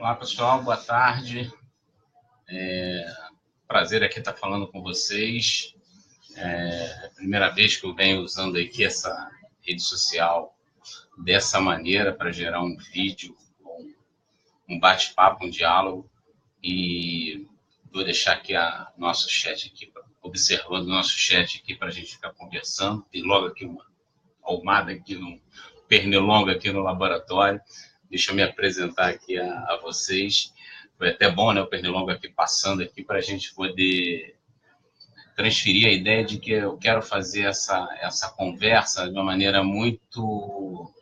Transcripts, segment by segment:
Olá, pessoal, boa tarde. Prazer aqui estar falando com vocês. É a primeira vez que eu venho usando aqui essa rede social dessa maneira para gerar um vídeo, um bate-papo, um diálogo. E vou deixar aqui nosso chat aqui, observando o nosso chat aqui para a gente ficar conversando. Tem logo aqui uma almada aqui, um pernilongo aqui no laboratório. Deixa eu me apresentar aqui a vocês. Foi até bom, né, o pernilongo aqui passando aqui para a gente poder transferir a ideia de que eu quero fazer essa conversa de uma maneira muito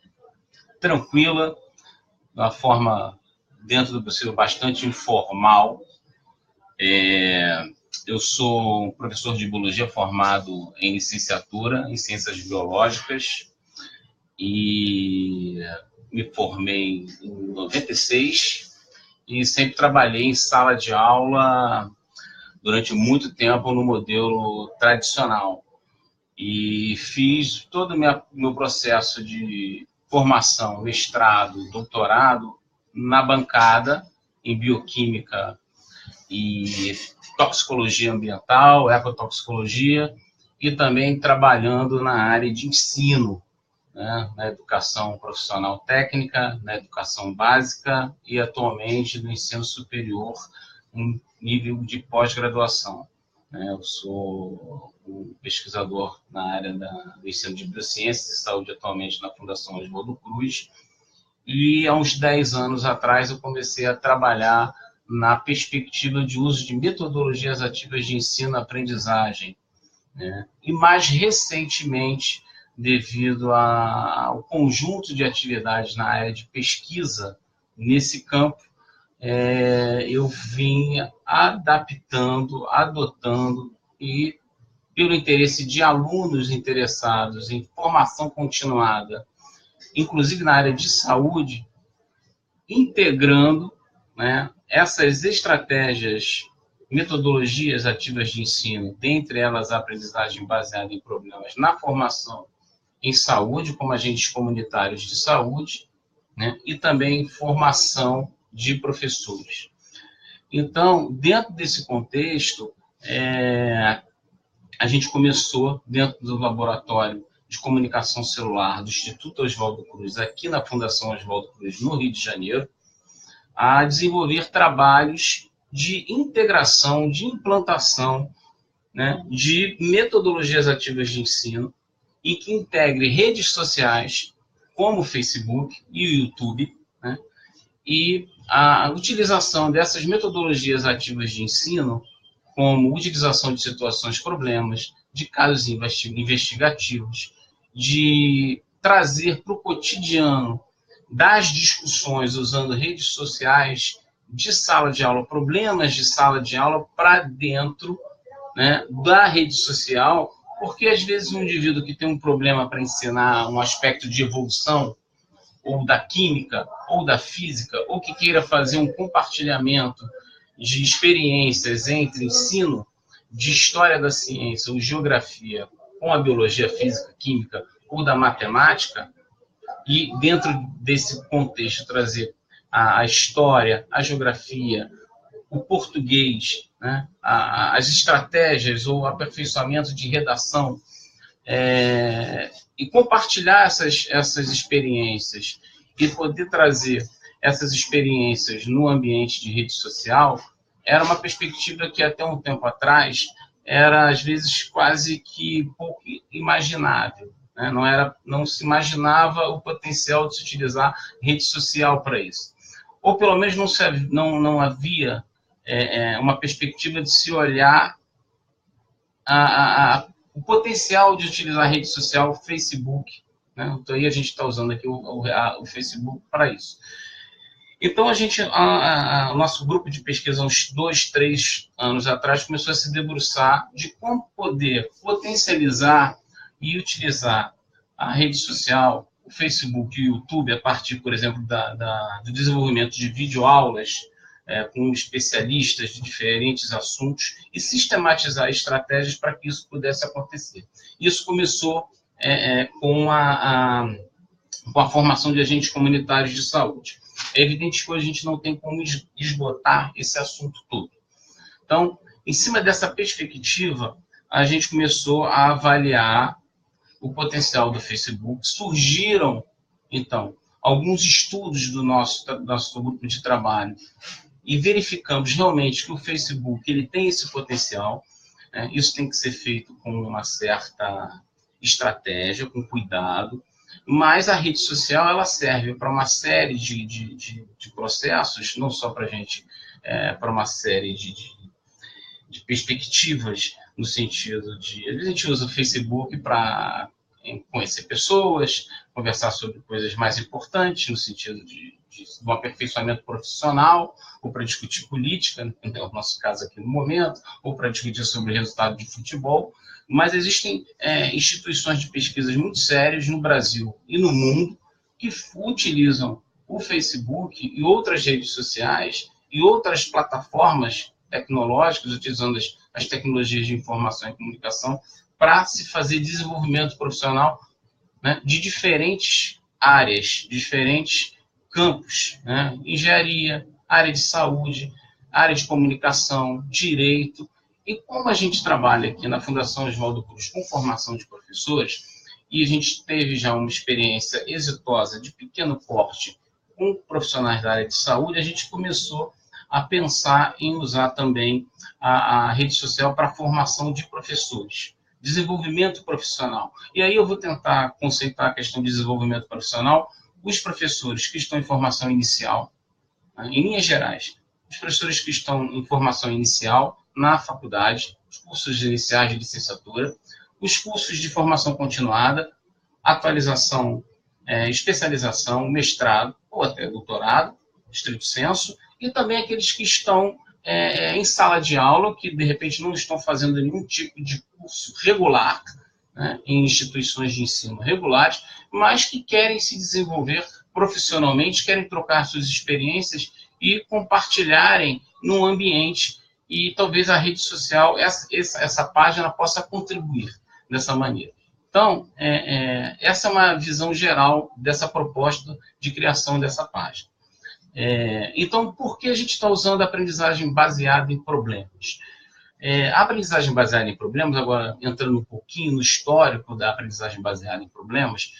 tranquila, de uma forma, dentro do possível, bastante informal. Eu sou um professor de biologia formado em licenciatura em ciências biológicas e me formei em 96 e sempre trabalhei em sala de aula durante muito tempo no modelo tradicional. E fiz todo o meu processo de formação, mestrado, doutorado, na bancada, em bioquímica e toxicologia ambiental, ecotoxicologia, e também trabalhando na área de ensino, né, na educação profissional técnica, na educação básica e atualmente no ensino superior, em nível de pós-graduação. Eu sou um pesquisador na área do ensino de biociências e saúde atualmente na Fundação Oswaldo Cruz, e há uns 10 anos atrás eu comecei a trabalhar na perspectiva de uso de metodologias ativas de ensino-aprendizagem, né? E mais recentemente, devido ao conjunto de atividades na área de pesquisa nesse campo, eu vim adaptando, adotando e, pelo interesse de alunos interessados em formação continuada, inclusive na área de saúde, integrando, né, essas estratégias, metodologias ativas de ensino, dentre elas a aprendizagem baseada em problemas na formação em saúde, como agentes comunitários de saúde, né, e também formação de professores. Então, dentro desse contexto, a gente começou, dentro do laboratório de comunicação celular do Instituto Oswaldo Cruz, aqui na Fundação Oswaldo Cruz, no Rio de Janeiro, a desenvolver trabalhos de integração, de implantação, né, de metodologias ativas de ensino e que integre redes sociais como o Facebook e o YouTube, né, e a utilização dessas metodologias ativas de ensino como utilização de situações problemas, de casos investigativos, de trazer para o cotidiano das discussões usando redes sociais de sala de aula, problemas de sala de aula para dentro, né, da rede social, porque às vezes um indivíduo que tem um problema para ensinar um aspecto de evolução, ou da química, ou da física, ou que queira fazer um compartilhamento de experiências entre ensino de história da ciência ou geografia com a biologia, física, química ou da matemática, e dentro desse contexto trazer a história, a geografia, o português, né, as estratégias ou aperfeiçoamento de redação, e compartilhar essas experiências e poder trazer essas experiências no ambiente de rede social, era uma perspectiva que até um tempo atrás era, às vezes, quase que pouco imaginável, né? Não se imaginava o potencial de se utilizar rede social para isso. Ou, pelo menos, não havia uma perspectiva de se olhar o potencial de utilizar a rede social, o Facebook, né? Então, aí a gente está usando aqui o Facebook para isso. Então, o nosso grupo de pesquisa, uns 2, 3 anos atrás, começou a se debruçar de como poder potencializar e utilizar a rede social, o Facebook e o YouTube, a partir, por exemplo, do desenvolvimento de videoaulas com especialistas de diferentes assuntos e sistematizar estratégias para que isso pudesse acontecer. Isso começou com a formação de agentes comunitários de saúde. é evidente que hoje a gente não tem como esgotar esse assunto todo. Então, em cima dessa perspectiva, a gente começou a avaliar o potencial do Facebook. Surgiram, então, alguns estudos do nosso grupo de trabalho e verificamos realmente que o Facebook ele tem esse potencial. Isso tem que ser feito com uma certa estratégia, com cuidado, mas a rede social ela serve para uma série de processos, não só para a gente, para uma série de perspectivas, no sentido de... A gente usa o Facebook para conhecer pessoas, conversar sobre coisas mais importantes, no sentido de um aperfeiçoamento profissional, ou para discutir política, no nosso caso aqui no momento, ou para discutir sobre o resultado de futebol. Mas existem instituições de pesquisas muito sérias no Brasil e no mundo que utilizam o Facebook e outras redes sociais e outras plataformas tecnológicas, utilizando as tecnologias de informação e comunicação, para se fazer desenvolvimento profissional, né, de diferentes áreas, diferentes campos, né? Engenharia, área de saúde, área de comunicação, direito. E como a gente trabalha aqui na Fundação Oswaldo Cruz com formação de professores, e a gente teve já uma experiência exitosa de pequeno porte com profissionais da área de saúde, a gente começou a pensar em usar também a rede social para a formação de professores, desenvolvimento profissional. E aí eu vou tentar conceitar a questão de desenvolvimento profissional. Os professores que estão em formação inicial, em linhas gerais, os professores que estão em formação inicial na faculdade, os cursos iniciais de licenciatura, os cursos de formação continuada, atualização, especialização, mestrado ou até doutorado, estrito sensu, e também aqueles que estão em sala de aula, que de repente não estão fazendo nenhum tipo de curso regular, né, em instituições de ensino regulares, mas que querem se desenvolver profissionalmente, querem trocar suas experiências e compartilharem num ambiente, e talvez a rede social, essa página possa contribuir dessa maneira. Então, essa é uma visão geral dessa proposta de criação dessa página. Então, por que a gente está usando a aprendizagem baseada em problemas? A aprendizagem baseada em problemas, agora entrando um pouquinho no histórico da aprendizagem baseada em problemas,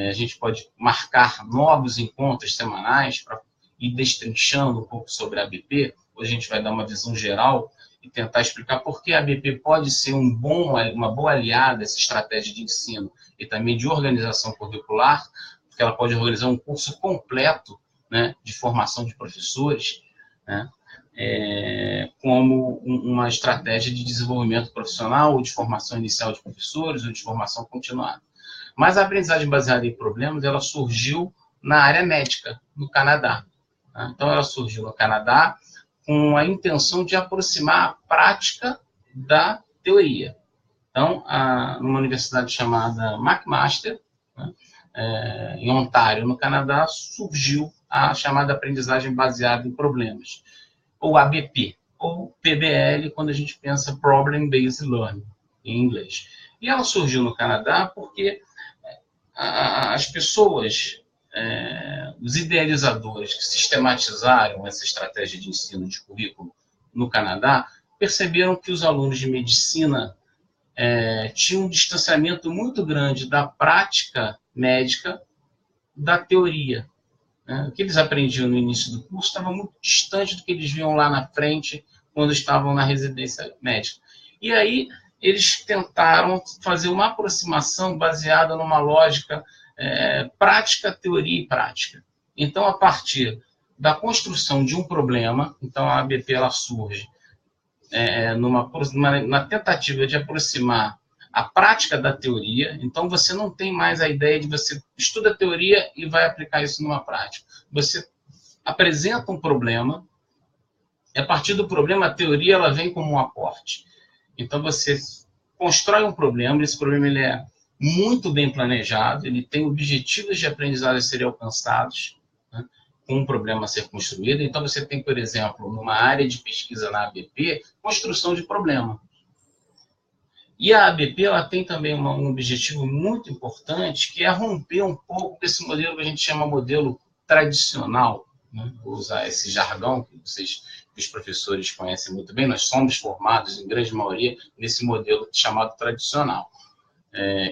a gente pode marcar novos encontros semanais para ir destrinchando um pouco sobre a ABP. Hoje a gente vai dar uma visão geral e tentar explicar por que a ABP pode ser uma boa aliada a essa estratégia de ensino e também de organização curricular, porque ela pode organizar um curso completo, né, de formação de professores, né, como uma estratégia de desenvolvimento profissional, ou de formação inicial de professores, ou de formação continuada. Mas a aprendizagem baseada em problemas, ela surgiu na área médica, no Canadá. Né? Então, ela surgiu no Canadá com a intenção de aproximar a prática da teoria. Então, numa universidade chamada McMaster, né, em Ontário, no Canadá, surgiu a chamada aprendizagem baseada em problemas, ou ABP, ou PBL, quando a gente pensa Problem Based Learning, em inglês. E ela surgiu no Canadá porque as pessoas, os idealizadores que sistematizaram essa estratégia de ensino de currículo no Canadá, perceberam que os alunos de medicina tinham um distanciamento muito grande da prática médica da teoria. O que eles aprendiam no início do curso estava muito distante do que eles viam lá na frente quando estavam na residência médica. E aí eles tentaram fazer uma aproximação baseada numa lógica prática, teoria e prática. Então, a partir da construção de um problema, então a ABP ela surge na tentativa de aproximar a prática da teoria. Então, você não tem mais a ideia de você estuda a teoria e vai aplicar isso numa prática. Você apresenta um problema, e a partir do problema, a teoria ela vem como um aporte. Então, você constrói um problema, esse problema ele é muito bem planejado, ele tem objetivos de aprendizagem a serem alcançados, né, com um problema a ser construído. Então, você tem, por exemplo, numa área de pesquisa na ABP, construção de problema. E a ABP ela tem também um objetivo muito importante, que é romper um pouco desse modelo que a gente chama modelo tradicional, né? Vou usar esse jargão que os professores conhecem muito bem. Nós somos formados, em grande maioria, nesse modelo chamado tradicional.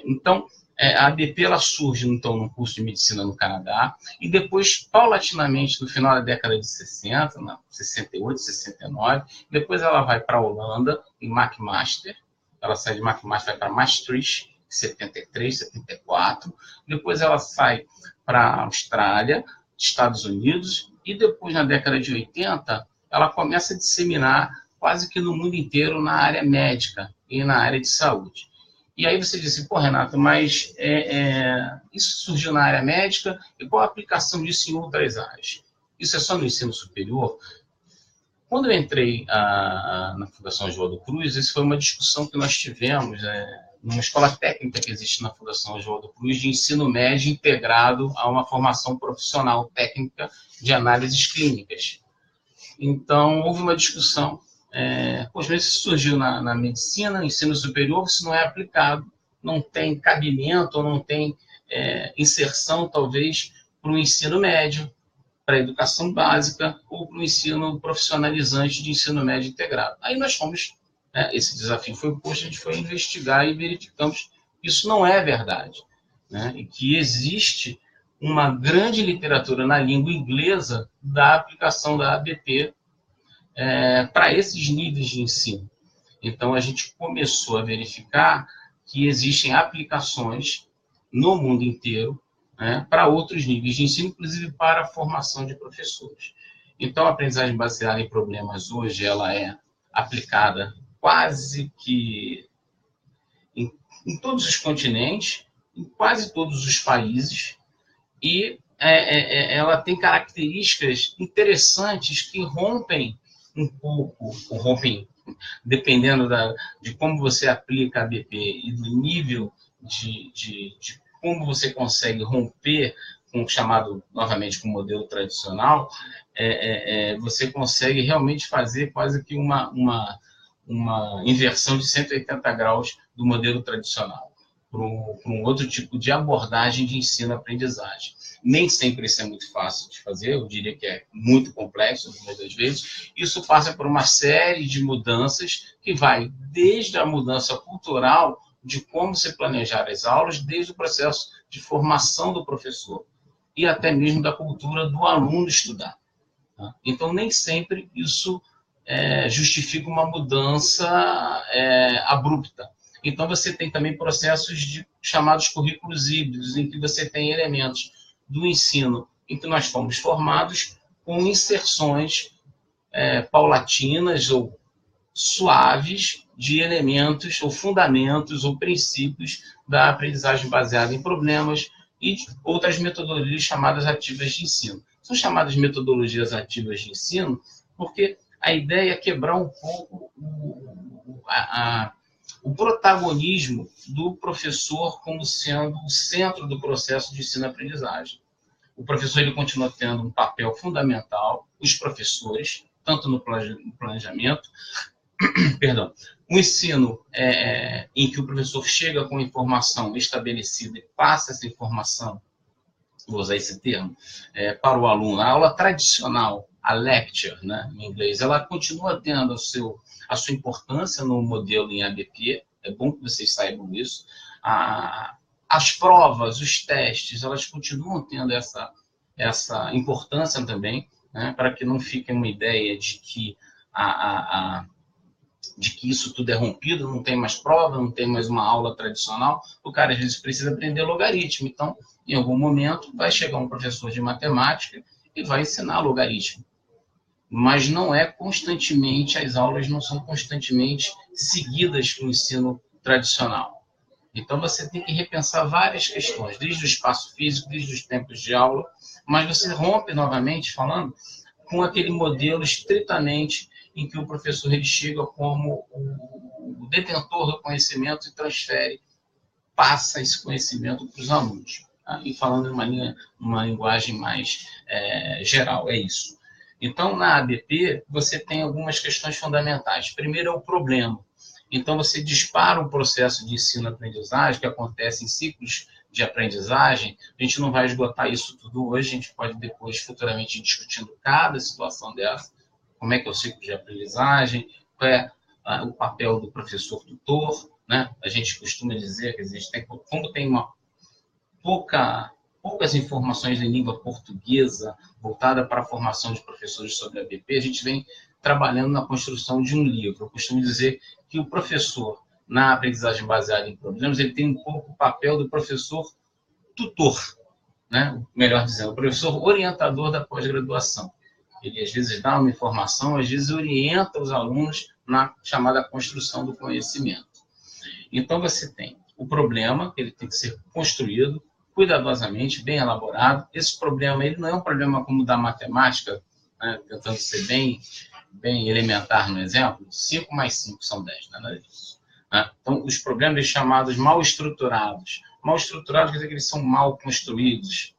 Então, a ABP ela surge, então, no curso de medicina no Canadá, e depois, paulatinamente, no final da década de 60, 68, 69, depois ela vai para a Holanda, em McMaster, ela sai de McMaster, vai para Maastricht, em 73, 74, depois ela sai para a Austrália, Estados Unidos, e depois, na década de 80, ela começa a disseminar quase que no mundo inteiro na área médica e na área de saúde. E aí você disse, pô, Renato, mas isso surgiu na área médica e qual a aplicação disso em outras áreas? Isso é só no ensino superior? Quando eu entrei na Fundação Oswaldo Cruz, isso foi uma discussão que nós tivemos numa escola técnica que existe na Fundação Oswaldo Cruz, de ensino médio integrado a uma formação profissional técnica de análises clínicas. Então, houve uma discussão. Pois isso surgiu na medicina, no ensino superior, isso não é aplicado, não tem cabimento, ou não tem inserção, talvez, para o ensino médio, para a educação básica, ou para o ensino profissionalizante de ensino médio integrado. Aí nós fomos, esse desafio foi posto, a gente foi investigar e verificamos que isso não é verdade, né? E que existe uma grande literatura na língua inglesa da aplicação da ABP para esses níveis de ensino. Então, a gente começou a verificar que existem aplicações no mundo inteiro, né, para outros níveis de ensino, inclusive para a formação de professores. Então, a aprendizagem baseada em problemas hoje, ela é aplicada quase que em todos os continentes, em quase todos os países, e ela tem características interessantes que rompem um pouco, ou rompem, dependendo de como você aplica a ABP e do nível de como você consegue romper com o chamado, novamente, com o modelo tradicional, você consegue realmente fazer quase que uma inversão de 180 graus do modelo tradicional para um outro tipo de abordagem de ensino-aprendizagem. Nem sempre isso é muito fácil de fazer, eu diria que é muito complexo, algumas das vezes. Isso passa por uma série de mudanças que vai desde a mudança cultural de como se planejar as aulas, desde o processo de formação do professor e até mesmo da cultura do aluno estudar. Tá? Então, nem sempre isso justifica uma mudança abrupta. Então, você tem também processos chamados currículos híbridos, em que você tem elementos do ensino em que nós fomos formados com inserções paulatinas ou suaves de elementos ou fundamentos ou princípios da aprendizagem baseada em problemas e outras metodologias chamadas ativas de ensino. São chamadas metodologias ativas de ensino porque a ideia é quebrar um pouco o protagonismo do professor como sendo o centro do processo de ensino-aprendizagem. O professor ele continua tendo um papel fundamental, os professores, tanto no planejamento, perdão, o ensino em que o professor chega com informação estabelecida e passa essa informação, vou usar esse termo, para o aluno. A aula tradicional, a lecture, né, em inglês, ela continua tendo a sua importância no modelo em ABP, é bom que vocês saibam isso. As provas, os testes, elas continuam tendo essa importância também, né, para que não fique uma ideia de que isso tudo é rompido, não tem mais prova, não tem mais uma aula tradicional. O cara, às vezes, precisa aprender logaritmo. Então, em algum momento, vai chegar um professor de matemática e vai ensinar logaritmo. Mas não é constantemente, as aulas não são constantemente seguidas com o ensino tradicional. Então, você tem que repensar várias questões, desde o espaço físico, desde os tempos de aula, mas você rompe, novamente falando, com aquele modelo estritamente em que o professor ele chega como o detentor do conhecimento e passa esse conhecimento para os alunos. Tá? E falando uma linguagem mais geral, é isso. Então, na ABP, você tem algumas questões fundamentais. Primeiro é o problema. Então, você dispara um processo de ensino-aprendizagem que acontece em ciclos de aprendizagem, a gente não vai esgotar isso tudo hoje, a gente pode depois, futuramente, ir discutindo cada situação dessa, como é que é o ciclo de aprendizagem, qual é o papel do professor tutor, né? A gente costuma dizer que como tem poucas informações em língua portuguesa voltada para a formação de professores sobre a ABP, a gente vem trabalhando na construção de um livro. Eu costumo dizer que o professor, na aprendizagem baseada em problemas, ele tem um pouco o papel do professor tutor, né? Melhor dizendo, o professor orientador da pós-graduação. Ele, às vezes, dá uma informação, às vezes, orienta os alunos na chamada construção do conhecimento. Então, você tem o problema, que ele tem que ser construído cuidadosamente, bem elaborado. Esse problema ele não é um problema como o da matemática, né? Tentando ser bem elementar no exemplo, 5 mais 5 são 10, não é nada disso. Né? Então, os problemas chamados mal estruturados. Mal estruturados quer dizer que eles são mal construídos,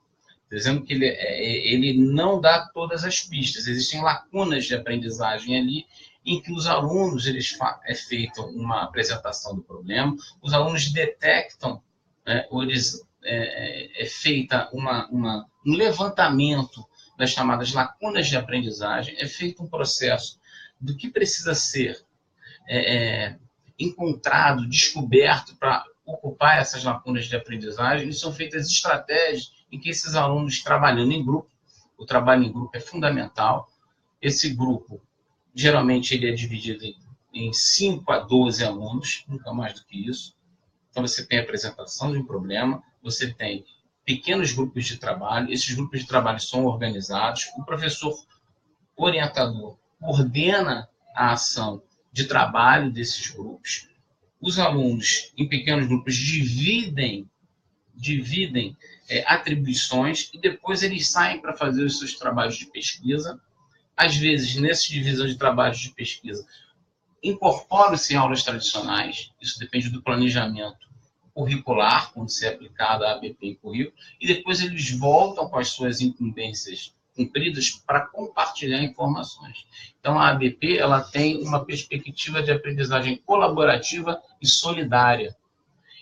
dizendo que ele não dá todas as pistas. Existem lacunas de aprendizagem ali, em que os alunos, é feita uma apresentação do problema, os alunos detectam, ou é feita um levantamento das chamadas lacunas de aprendizagem, é feito um processo do que precisa ser encontrado, descoberto para ocupar essas lacunas de aprendizagem, e são feitas estratégias em que esses alunos trabalhando em grupo, o trabalho em grupo é fundamental, esse grupo, geralmente, ele é dividido em 5 a 12 alunos, nunca mais do que isso. Então, você tem a apresentação de um problema, você tem pequenos grupos de trabalho, esses grupos de trabalho são organizados, o professor orientador coordena a ação de trabalho desses grupos, os alunos, em pequenos grupos, dividem atribuições e depois eles saem para fazer os seus trabalhos de pesquisa. Às vezes, nessa divisão de trabalhos de pesquisa, incorporam-se aulas tradicionais, isso depende do planejamento curricular, quando se é aplicado a ABP em currículo, e depois eles voltam com as suas incumbências cumpridas para compartilhar informações. Então, a ABP ela tem uma perspectiva de aprendizagem colaborativa e solidária.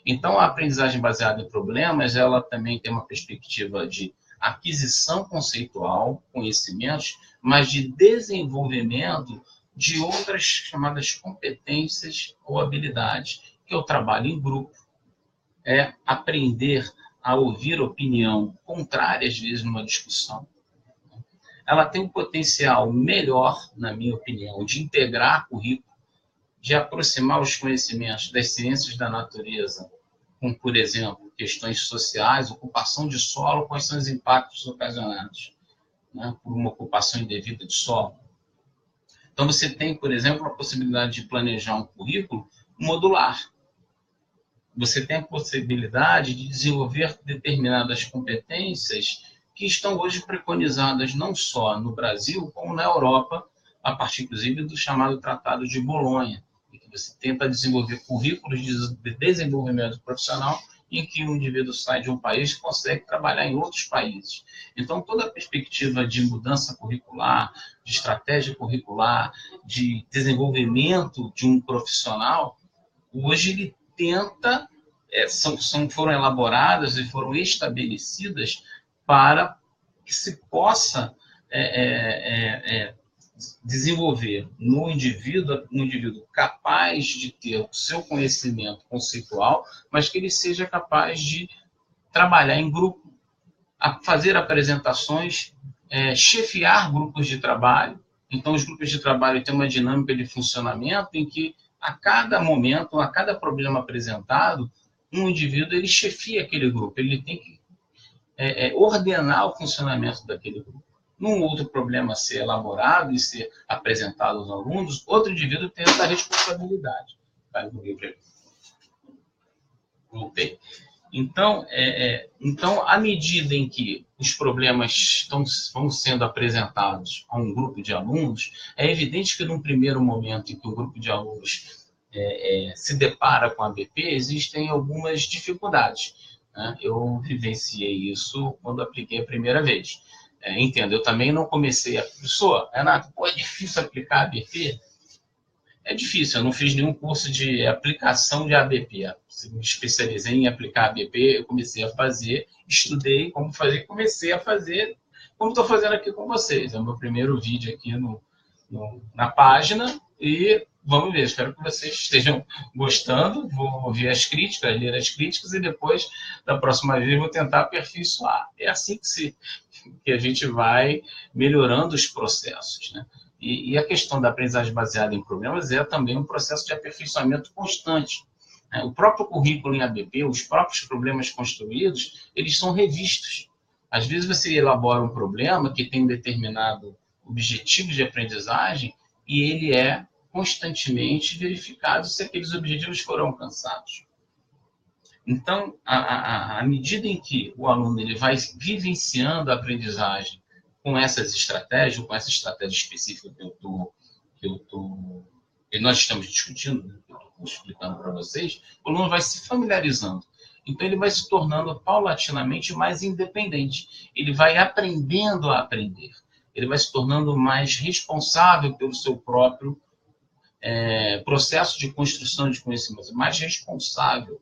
Então, a aprendizagem baseada em problemas, ela também tem uma perspectiva de aquisição conceitual, conhecimentos, mas de desenvolvimento de outras chamadas competências ou habilidades, que é o trabalho em grupo, é aprender a ouvir opinião contrária, às vezes, numa discussão. Ela tem um potencial melhor, na minha opinião, de integrar currículo, de aproximar os conhecimentos das ciências da natureza, como, por exemplo, questões sociais, ocupação de solo, quais são os impactos ocasionados, né, por uma ocupação indevida de solo. Então, você tem, por exemplo, a possibilidade de planejar um currículo modular. Você tem a possibilidade de desenvolver determinadas competências que estão hoje preconizadas não só no Brasil, como na Europa, a partir, inclusive, do chamado Tratado de Bolonha, em que você tenta desenvolver currículos de desenvolvimento profissional em que o indivíduo sai de um país e consegue trabalhar em outros países. Então, toda a perspectiva de mudança curricular, de estratégia curricular, de desenvolvimento de um profissional, hoje ele tenta, foram elaboradas e foram estabelecidas para que se possa desenvolver no indivíduo, um indivíduo capaz de ter o seu conhecimento conceitual, mas que ele seja capaz de trabalhar em grupo, fazer apresentações, chefiar grupos de trabalho. Então, os grupos de trabalho têm uma dinâmica de funcionamento em que, a cada momento, a cada problema apresentado, um indivíduo ele chefia aquele grupo, ele tem que ordenar o funcionamento daquele grupo. Num outro problema ser elaborado e ser apresentado aos alunos, outro indivíduo tem essa responsabilidade. Voltei. Então, à medida em que os problemas vão sendo apresentados a um grupo de alunos, é evidente que num primeiro momento em que o grupo de alunos se depara com a ABP, existem algumas dificuldades, né? Eu vivenciei isso quando apliquei a primeira vez. Entendo, eu também não comecei a... Professor, Renato, é difícil aplicar a ABP? É difícil, eu não fiz nenhum curso de aplicação de ABP. Me especializei em aplicar ABP, eu comecei a fazer, estudei como fazer, comecei a fazer, como estou fazendo aqui com vocês. É o meu primeiro vídeo aqui na página e vamos ver, espero que vocês estejam gostando. Vou ouvir as críticas, ler as críticas e depois, da próxima vez, vou tentar aperfeiçoar. É assim que a gente vai melhorando os processos, né? E a questão da aprendizagem baseada em problemas é também um processo de aperfeiçoamento constante. O próprio currículo em ABP, os próprios problemas construídos, eles são revistos. Às vezes você elabora um problema que tem um determinado objetivo de aprendizagem e ele é constantemente verificado se aqueles objetivos foram alcançados. Então, à medida em que o aluno ele vai vivenciando a aprendizagem com essas estratégias, com essa estratégia específica que nós estamos discutindo, que eu estou explicando para vocês, o aluno vai se familiarizando. Então, ele vai se tornando paulatinamente mais independente. Ele vai aprendendo a aprender. Ele vai se tornando mais responsável pelo seu próprio processo de construção de conhecimento, mais responsável.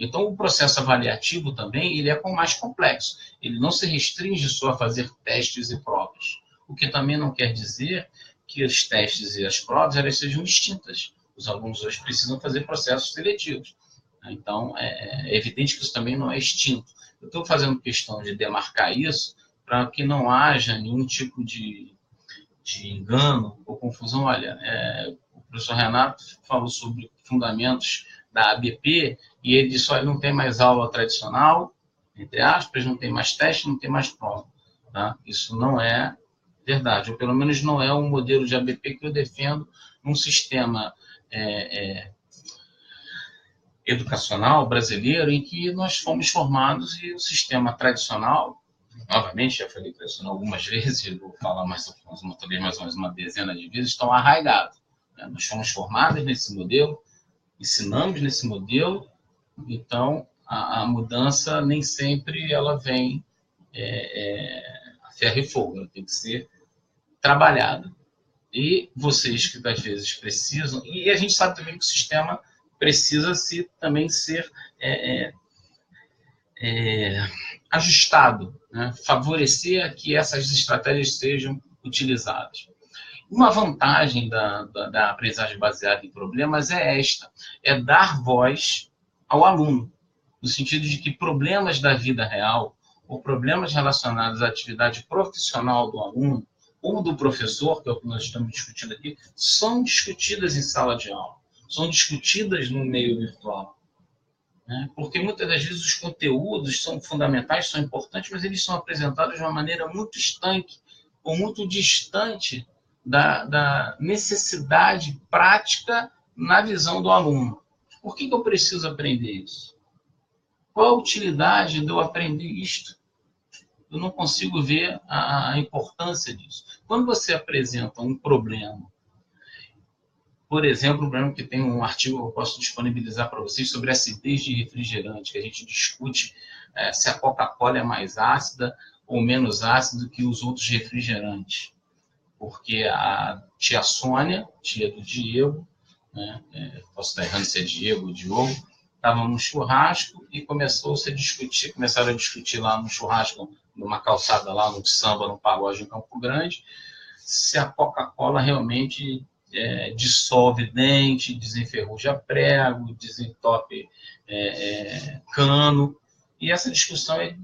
Então, o processo avaliativo também ele é mais complexo. Ele não se restringe só a fazer testes e provas. O que também não quer dizer que os testes e as provas elas sejam extintas. Os alunos hoje precisam fazer processos seletivos. Então, é evidente que isso também não é extinto. Eu estou fazendo questão de demarcar isso para que não haja nenhum tipo de engano ou confusão. Olha, o professor Renato falou sobre fundamentos da ABP e ele disse, olha, não tem mais aula tradicional, entre aspas, não tem mais teste, não tem mais prova. Tá? Isso não é verdade, ou pelo menos não é um modelo de ABP que eu defendo num sistema educacional brasileiro em que nós fomos formados e o sistema tradicional, novamente, já falei tradicional algumas vezes, vou falar mais ou menos uma dezena de vezes, estão arraigados. Né? Nós fomos formados nesse modelo, ensinamos nesse modelo, então a mudança nem sempre ela vem a ferro e fogo, ela tem que ser trabalhada. E vocês que às vezes precisam, e a gente sabe também que o sistema precisa também ser ajustado, né? Favorecer que essas estratégias sejam utilizadas. Uma vantagem da aprendizagem baseada em problemas é esta, é dar voz ao aluno, no sentido de que problemas da vida real ou problemas relacionados à atividade profissional do aluno ou do professor, que é o que nós estamos discutindo aqui, são discutidas em sala de aula, são discutidas no meio virtual. Né? Porque muitas das vezes os conteúdos são fundamentais, são importantes, mas eles são apresentados de uma maneira muito estanque ou muito distante da necessidade prática na visão do aluno. Por que eu preciso aprender isso? Qual a utilidade de eu aprender isto? Eu não consigo ver a importância disso. Quando você apresenta um problema, por exemplo, um problema que tem um artigo que eu posso disponibilizar para vocês sobre acidez de refrigerante, que a gente discute se a Coca-Cola é mais ácida ou menos ácida que os outros refrigerantes. Porque a tia Sônia, tia do Diego, né, posso estar errando se é Diego ou Diogo, estava num churrasco e começaram a discutir lá no churrasco, numa calçada lá, no samba, no pagode em Campo Grande, se a Coca-Cola realmente dissolve dente, desenferruja prego, desentope cano, e essa discussão é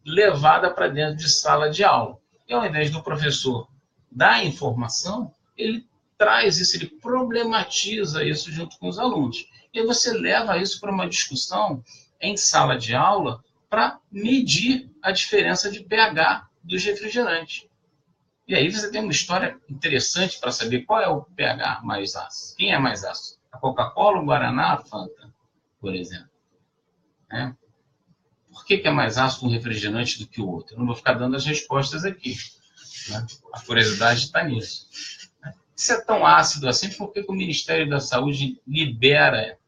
levada para dentro de sala de aula. E ao invés do professor dar informação, ele traz isso, ele problematiza isso junto com os alunos. E aí você leva isso para uma discussão em sala de aula para medir a diferença de pH dos refrigerantes. E aí você tem uma história interessante para saber qual é o pH mais ácido. Quem é mais ácido? A Coca-Cola, o Guaraná, a Fanta, por exemplo. Por que é mais ácido um refrigerante do que o outro? Eu não vou ficar dando as respostas aqui. Né? A curiosidade está nisso. Se é tão ácido assim, por que o Ministério da Saúde libera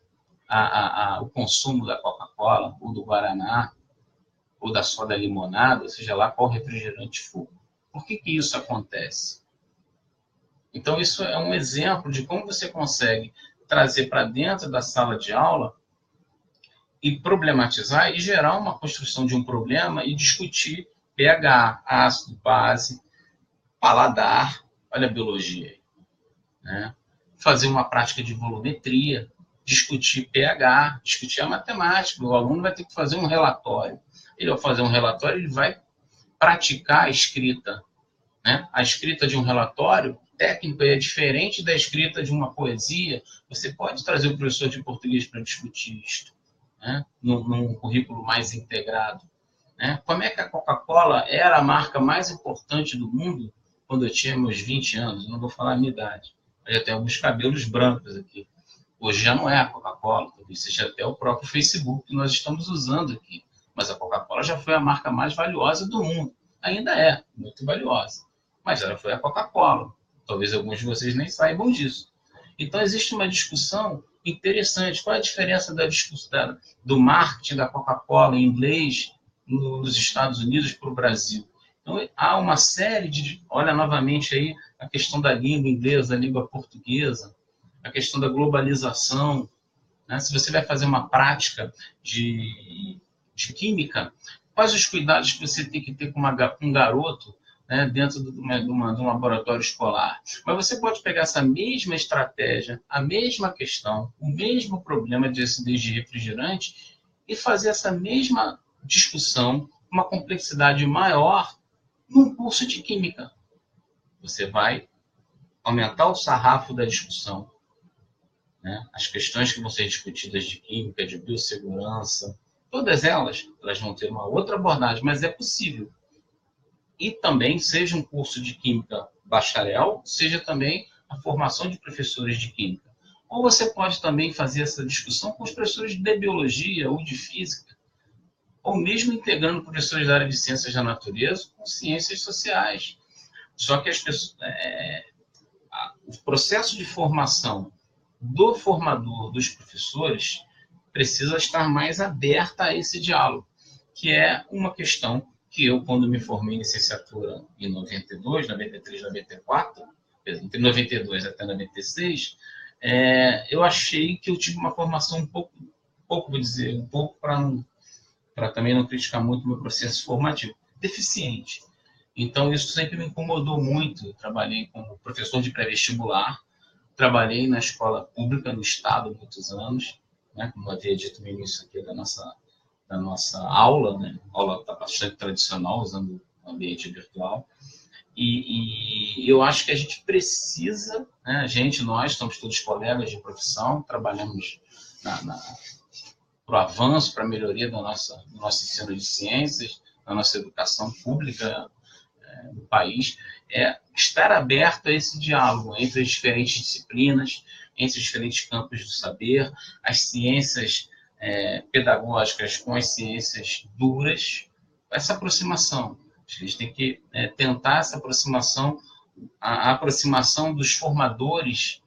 o consumo da Coca-Cola, ou do Guaraná, ou da soda limonada, seja lá qual refrigerante for? Por que isso acontece? Então, isso é um exemplo de como você consegue trazer para dentro da sala de aula e problematizar e gerar uma construção de um problema e discutir pH, ácido, base, paladar, olha a biologia, né? Fazer uma prática de volumetria, discutir pH, discutir a matemática. O aluno vai ter que fazer um relatório. Ele, ao fazer um relatório, ele vai praticar a escrita, né? A escrita de um relatório técnico é diferente da escrita de uma poesia. Você pode trazer o professor de português para discutir isto, né? Num currículo mais integrado, né? Como é que a Coca-Cola era a marca mais importante do mundo quando eu tinha meus 20 anos? Eu não vou falar a minha idade. Eu já tenho alguns cabelos brancos aqui. Hoje já não é a Coca-Cola, talvez seja até o próprio Facebook que nós estamos usando aqui. Mas a Coca-Cola já foi a marca mais valiosa do mundo. Ainda é, muito valiosa. Mas ela foi a Coca-Cola. Talvez alguns de vocês nem saibam disso. Então, existe uma discussão interessante. Qual é a diferença do marketing da Coca-Cola em inglês nos Estados Unidos para o Brasil? Então, há uma série de... Olha novamente aí a questão da língua inglesa, da língua portuguesa, a questão da globalização, né? Se você vai fazer uma prática de química, quais os cuidados que você tem que ter com um garoto, né, dentro de um laboratório escolar? Mas você pode pegar essa mesma estratégia, a mesma questão, o mesmo problema de acidez de refrigerante e fazer essa mesma discussão, uma complexidade maior, num curso de química. Você vai aumentar o sarrafo da discussão, né? As questões que vão ser discutidas de química, de biossegurança, todas elas vão ter uma outra abordagem, mas é possível. E também, seja um curso de química bacharel, seja também a formação de professores de química. Ou você pode também fazer essa discussão com os professores de biologia ou de física, ou mesmo integrando professores da área de ciências da natureza com ciências sociais. Só que o processo de formação do formador, dos professores, precisa estar mais aberta a esse diálogo, que é uma questão que eu, quando me formei em licenciatura em 92, 93, 94, entre 92 até 96, eu achei que eu tive uma formação um pouco vou dizer, um pouco para também não criticar muito o meu processo formativo, deficiente. Então, isso sempre me incomodou muito. Eu trabalhei como professor de pré-vestibular, trabalhei na escola pública no estado há muitos anos, né, como havia dito no início aqui da nossa aula, né? A aula está bastante tradicional, usando o ambiente virtual. E eu acho que a gente precisa, né, nós somos todos colegas de profissão, trabalhamos para o avanço, para a melhoria do nosso ensino de ciências, da nossa educação pública no país, estar aberto a esse diálogo entre as diferentes disciplinas, entre os diferentes campos do saber, as ciências pedagógicas com as ciências duras, essa aproximação. A gente tem que tentar essa aproximação, a aproximação dos formadores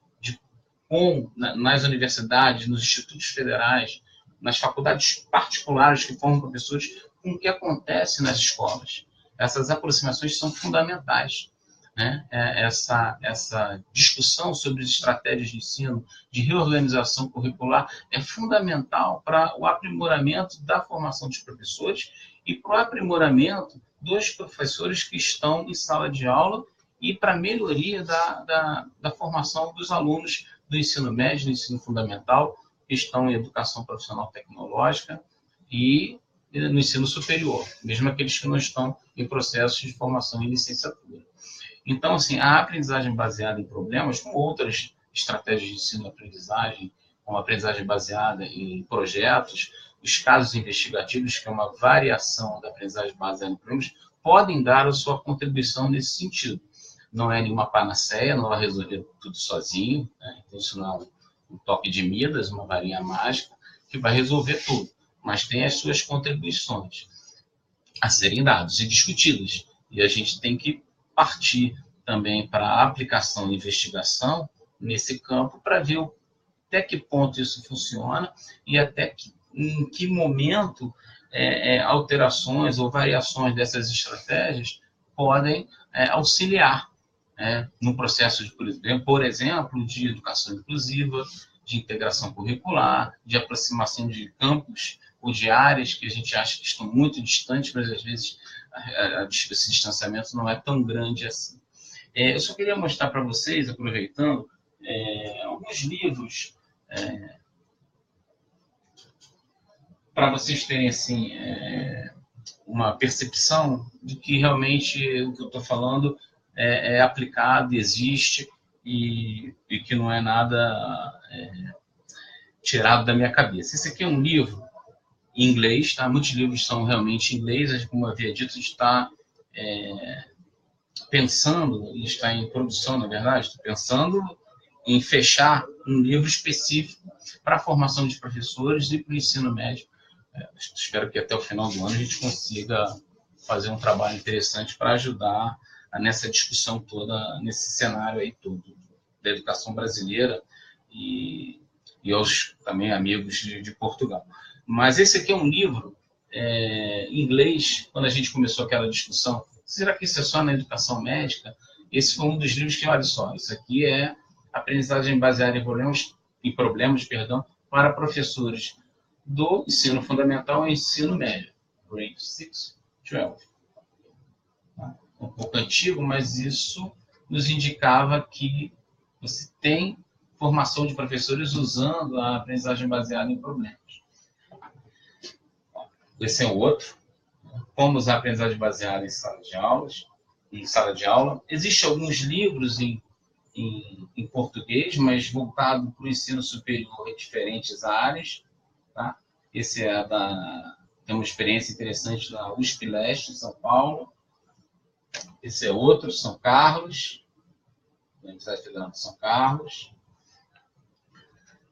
nas universidades, nos institutos federais, nas faculdades particulares que formam professores, com o que acontece nas escolas. Essas aproximações são fundamentais, né? Essa discussão sobre as estratégias de ensino, de reorganização curricular, é fundamental para o aprimoramento da formação dos professores e para o aprimoramento dos professores que estão em sala de aula e para a melhoria da formação dos alunos do ensino médio, do ensino fundamental, que estão em educação profissional tecnológica e no ensino superior, mesmo aqueles que não estão em processos de formação em licenciatura. Então, assim, a aprendizagem baseada em problemas, com outras estratégias de ensino-aprendizagem, como a aprendizagem baseada em projetos, os casos investigativos, que é uma variação da aprendizagem baseada em problemas, podem dar a sua contribuição nesse sentido. Não é nenhuma panaceia, não vai resolver tudo sozinho, né? Então, isso não é um toque de Midas, uma varinha mágica, que vai resolver tudo, mas tem as suas contribuições a serem dadas e discutidas. E a gente tem que partir também para a aplicação e investigação nesse campo para ver até que ponto isso funciona e em que momento alterações ou variações dessas estratégias podem auxiliar no processo, por exemplo, de educação inclusiva, de integração curricular, de aproximação de campos ou de áreas que a gente acha que estão muito distantes, mas às vezes esse distanciamento não é tão grande assim. Eu só queria mostrar para vocês, aproveitando, alguns livros para vocês terem assim, uma percepção de que realmente o que eu estou falando é aplicado, existe e que não é nada tirado da minha cabeça. Esse aqui é um livro em inglês, tá? Muitos livros são realmente em inglês, como eu havia dito, está pensando, está em produção, na verdade, estou pensando em fechar um livro específico para a formação de professores e para o ensino médio. Espero que até o final do ano a gente consiga fazer um trabalho interessante para ajudar nessa discussão toda, nesse cenário aí todo da educação brasileira e aos também amigos de Portugal. Mas esse aqui é um livro em inglês, quando a gente começou aquela discussão, será que isso é só na educação médica? Esse foi um dos livros que, olha só, isso aqui é aprendizagem baseada em problemas, para professores do ensino fundamental e ensino médio, grade 6, 12. Um pouco antigo, mas isso nos indicava que você tem formação de professores usando a aprendizagem baseada em problemas. Esse é o outro. Como usar a aprendizagem baseada em sala de aula. Existem alguns livros em português, mas voltado para o ensino superior em diferentes áreas. Tá? Esse tem uma experiência interessante na USP Leste, São Paulo. Esse é outro, São Carlos. Universidade Federal de São Carlos.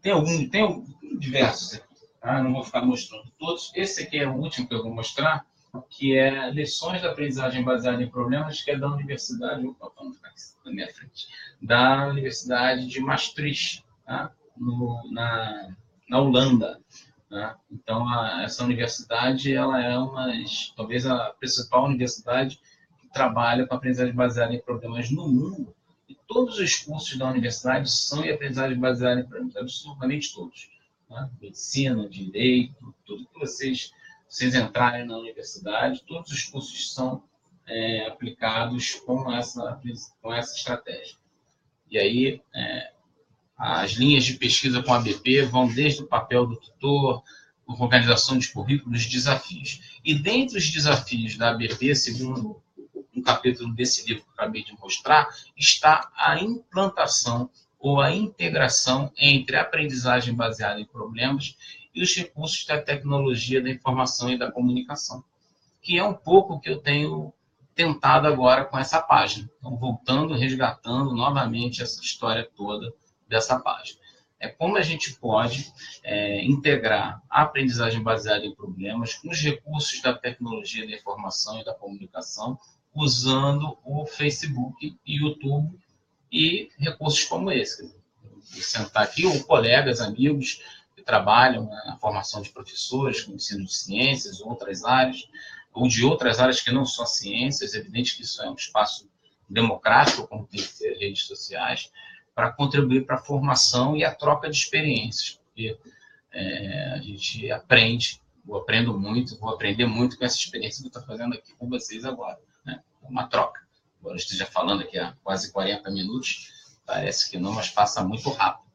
Tem diversos aqui. Tá? Não vou ficar mostrando todos. Esse aqui é o último que eu vou mostrar, que é Lições da Aprendizagem Baseada em Problemas, que é da Universidade, na minha frente, da Universidade de Maastricht, tá? Na Holanda. Tá? Então, essa universidade ela é talvez a principal universidade que trabalha com aprendizagem baseada em problemas no mundo. E todos os cursos da universidade são em aprendizagem baseada em problemas, absolutamente todos. Tá? Medicina, direito, tudo que vocês entrarem na universidade, todos os cursos são aplicados com essa estratégia. E aí, as linhas de pesquisa com a ABP vão desde o papel do tutor, organização de currículos, desafios. E dentre os desafios da ABP, segundo um capítulo desse livro que eu acabei de mostrar, está a implantação ou a integração entre a aprendizagem baseada em problemas e os recursos da tecnologia da informação e da comunicação, que é um pouco o que eu tenho tentado agora com essa página. Então, voltando, resgatando novamente essa história toda dessa página. É como a gente pode integrar a aprendizagem baseada em problemas com os recursos da tecnologia da informação e da comunicação, usando o Facebook e YouTube e recursos como esse. Sentar aqui, ou colegas, amigos que trabalham na formação de professores, com ensino de ciências, outras áreas, ou de outras áreas que não são ciências. É evidente que isso é um espaço democrático, como tem que ser as redes sociais, para contribuir para a formação e a troca de experiências, porque a gente aprende, vou aprender muito com essa experiência que eu estou fazendo aqui com vocês agora. Né? É uma troca. Agora eu esteja falando aqui há quase 40 minutos, parece que não, mas passa muito rápido.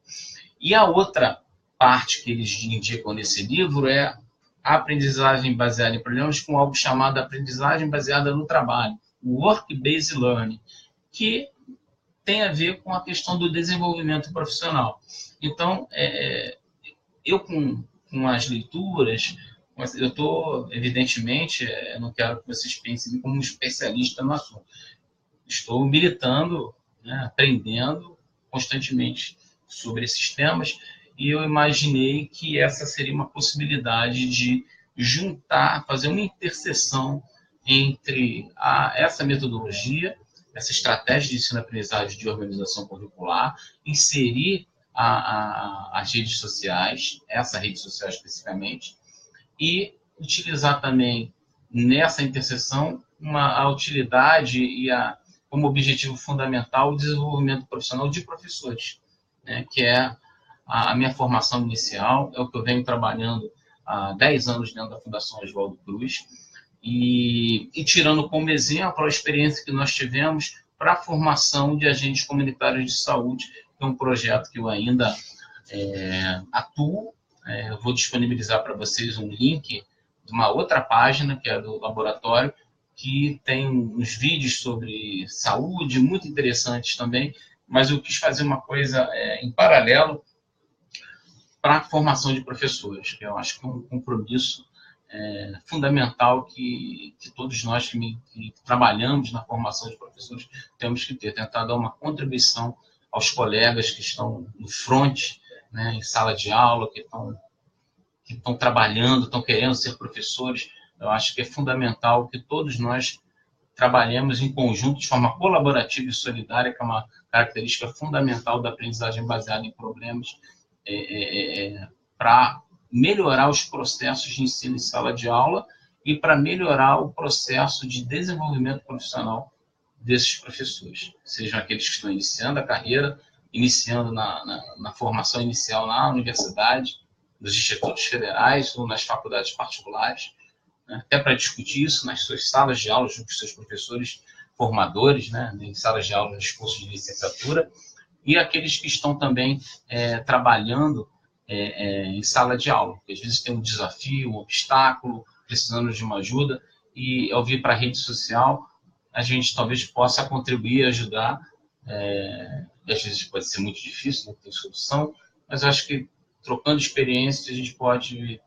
E a outra parte que eles indicam nesse livro é a aprendizagem baseada em problemas com algo chamado aprendizagem baseada no trabalho, o Work-Based Learning, que tem a ver com a questão do desenvolvimento profissional. Então, eu com as leituras, eu estou, evidentemente, não quero que vocês pensem como um especialista no assunto. Estou militando, né, aprendendo constantemente sobre esses temas, e eu imaginei que essa seria uma possibilidade de juntar, fazer uma interseção entre essa metodologia, essa estratégia de ensino-aprendizagem de organização curricular, inserir as redes sociais, essa rede social especificamente, e utilizar também nessa interseção a utilidade e como objetivo fundamental o desenvolvimento profissional de professores, né, que é a minha formação inicial, é o que eu venho trabalhando há 10 anos dentro da Fundação Oswaldo Cruz, e tirando como exemplo a experiência que nós tivemos para a formação de agentes comunitários de saúde, que é um projeto que eu ainda atuo. Eu vou disponibilizar para vocês um link de uma outra página, que é do laboratório, que tem uns vídeos sobre saúde, muito interessantes também, mas eu quis fazer uma coisa em paralelo para a formação de professores, que eu acho que é um compromisso fundamental que todos nós que trabalhamos na formação de professores temos que ter, tentar dar uma contribuição aos colegas que estão no front, né, em sala de aula, que estão trabalhando, estão querendo ser professores. Eu acho que é fundamental que todos nós trabalhemos em conjunto, de forma colaborativa e solidária, que é uma característica fundamental da aprendizagem baseada em problemas, para melhorar os processos de ensino em sala de aula e para melhorar o processo de desenvolvimento profissional desses professores, sejam aqueles que estão iniciando a carreira, iniciando na formação inicial na universidade, nos institutos federais ou nas faculdades particulares, né, até para discutir isso nas suas salas de aula, junto com seus professores formadores, né, em salas de aula nos cursos de licenciatura, e aqueles que estão também trabalhando em sala de aula, porque às vezes tem um desafio, um obstáculo, precisando de uma ajuda, e ao vir para a rede social, a gente talvez possa contribuir, ajudar. Às vezes pode ser muito difícil, não tem solução, mas eu acho que trocando experiências a gente pode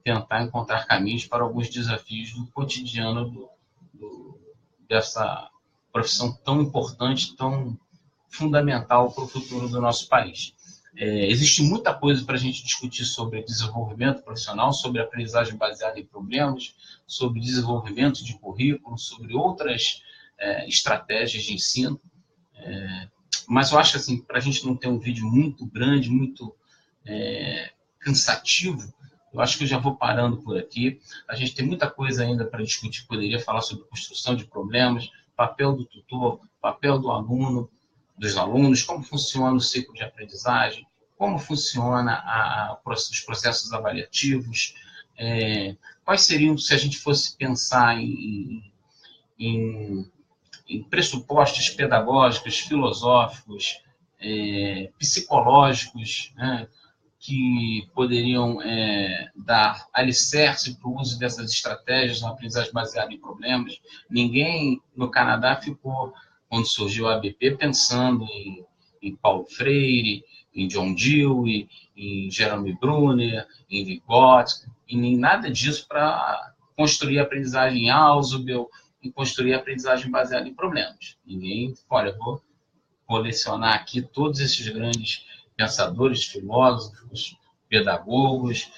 tentar encontrar caminhos para alguns desafios do cotidiano dessa profissão tão importante, tão fundamental para o futuro do nosso país. Existe muita coisa para a gente discutir sobre desenvolvimento profissional, sobre aprendizagem baseada em problemas, sobre desenvolvimento de currículo, sobre outras estratégias de ensino. Mas eu acho assim, para a gente não ter um vídeo muito grande, muito cansativo, eu acho que eu já vou parando por aqui. A gente tem muita coisa ainda para discutir, poderia falar sobre construção de problemas, papel do tutor, papel do aluno, dos alunos, como funciona o ciclo de aprendizagem, como funciona os processos avaliativos, quais seriam, se a gente fosse pensar em pressupostos pedagógicos, filosóficos, psicológicos, né, que poderiam dar alicerce para o uso dessas estratégias na aprendizagem baseada em problemas. Ninguém no Canadá ficou, quando surgiu a ABP, pensando em Paulo Freire, em John Dewey, em Jeremy Brunner, em Vygotsky, e nem nada disso para construir a aprendizagem em Ausubel e construir a aprendizagem baseada em problemas. Ninguém, olha, vou colecionar aqui todos esses grandes pensadores, filósofos, pedagogos,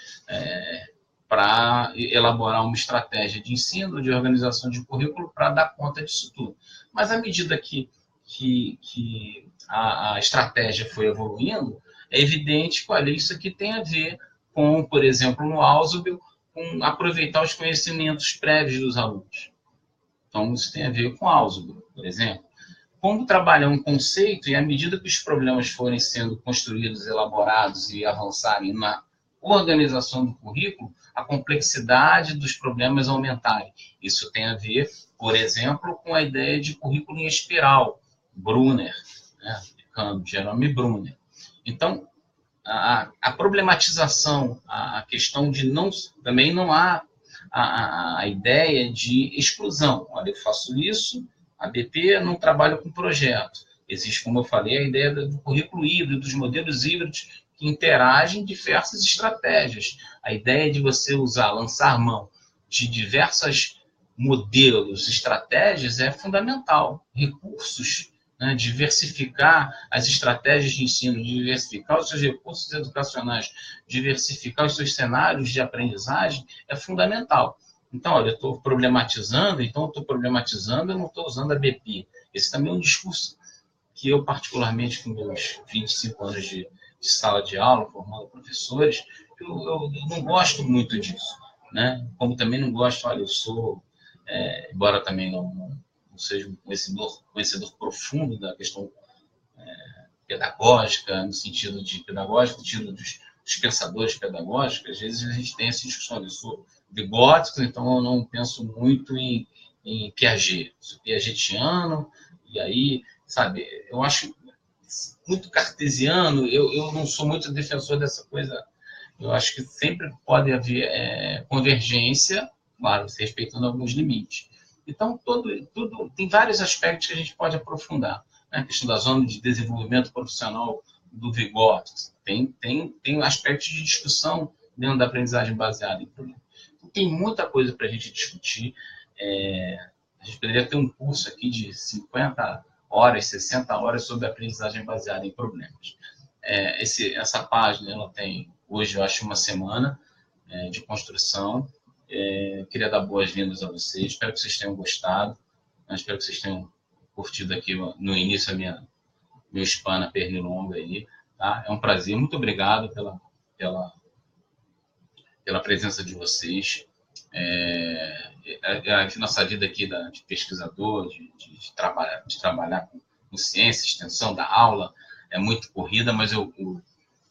para elaborar uma estratégia de ensino, de organização de currículo para dar conta disso tudo. Mas à medida que a estratégia foi evoluindo, é evidente que, olha, isso aqui tem a ver com, por exemplo, no Ausubel, com aproveitar os conhecimentos prévios dos alunos. Então, isso tem a ver com Ausubel, por exemplo. Como trabalhar um conceito e, à medida que os problemas forem sendo construídos, elaborados e avançarem na organização do currículo, a complexidade dos problemas aumentarem. Isso tem a ver, por exemplo, com a ideia de currículo em espiral, Brunner, né? Jerome Brunner. Então, a problematização, a questão de também não há a ideia de exclusão. Olha, eu faço isso, a BP não trabalha com projeto. Existe, como eu falei, a ideia do currículo híbrido, dos modelos híbridos que interagem em diversas estratégias. A ideia de você lançar mão de diversos modelos, estratégias, é fundamental. Recursos, né, diversificar as estratégias de ensino, diversificar os seus recursos educacionais, diversificar os seus cenários de aprendizagem, é fundamental. Então, olha, eu estou problematizando, eu não estou usando a BP. Esse também é um discurso que eu, particularmente, com meus 25 anos de sala de aula, formando professores, eu não gosto muito disso, né? Como também não gosto, olha, eu sou, embora também não seja um conhecedor profundo da questão pedagógica, no sentido de pedagógico, no sentido dos pensadores pedagógicos. Às vezes a gente tem essa discussão. Eu sou vigótico, então eu não penso muito em Piaget. Sou piagetiano, e aí, sabe, eu acho muito cartesiano, eu não sou muito defensor dessa coisa. Eu acho que sempre pode haver convergência, claro, respeitando alguns limites. Então, tudo tem vários aspectos que a gente pode aprofundar. Né? A questão da zona de desenvolvimento profissional do Vygotsky, tem aspectos de discussão dentro da aprendizagem baseada em problemas. Então, tem muita coisa para a gente discutir. A gente poderia ter um curso aqui de 50 horas, 60 horas sobre aprendizagem baseada em problemas. Essa página, ela tem, hoje, eu acho, uma semana de construção. Queria dar boas-vindas a vocês. Espero que vocês tenham gostado. Espero que vocês tenham curtido aqui no início meu spam na Pernilonga aí. Tá? É um prazer. Muito obrigado pela presença de vocês. A nossa vida aqui de pesquisador, de trabalhar com ciência, extensão da aula, é muito corrida, mas eu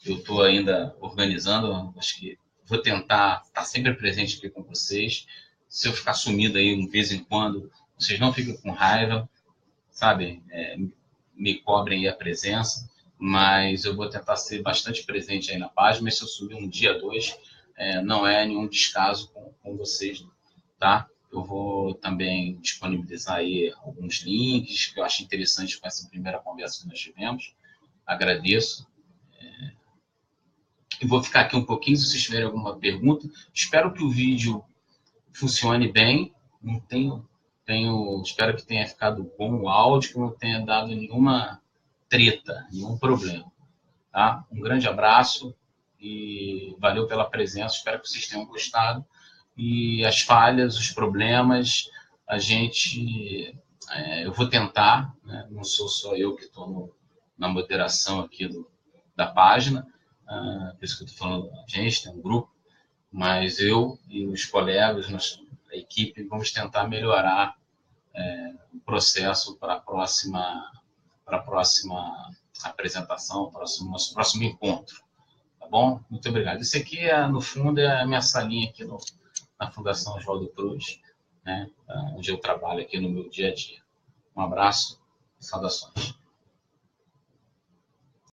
estou ainda organizando. Acho que vou tentar estar sempre presente aqui com vocês. Se eu ficar sumido aí de vez em quando, vocês não fiquem com raiva, sabe? Me cobrem aí a presença, mas eu vou tentar ser bastante presente aí na página. Mas se eu subir um dia, 2, não é nenhum descaso com vocês, tá? Eu vou também disponibilizar aí alguns links que eu acho interessante com essa primeira conversa que nós tivemos. Agradeço. Eu vou ficar aqui um pouquinho, se vocês tiverem alguma pergunta. Espero que o vídeo funcione bem. Espero que tenha ficado bom o áudio, que não tenha dado nenhuma treta, nenhum problema. Tá? Um grande abraço e valeu pela presença. Espero que vocês tenham gostado. E as falhas, os problemas, eu vou tentar, né? Não sou só eu que estou na moderação aqui da página, por isso que eu estou falando, a gente tem um grupo, mas eu e os colegas, a equipe, vamos tentar melhorar o processo para a próxima apresentação, nosso próximo encontro. Tá bom? Muito obrigado. Isso aqui, no fundo, é a minha salinha aqui na Fundação Oswaldo Cruz, né, onde eu trabalho aqui no meu dia a dia. Um abraço e saudações.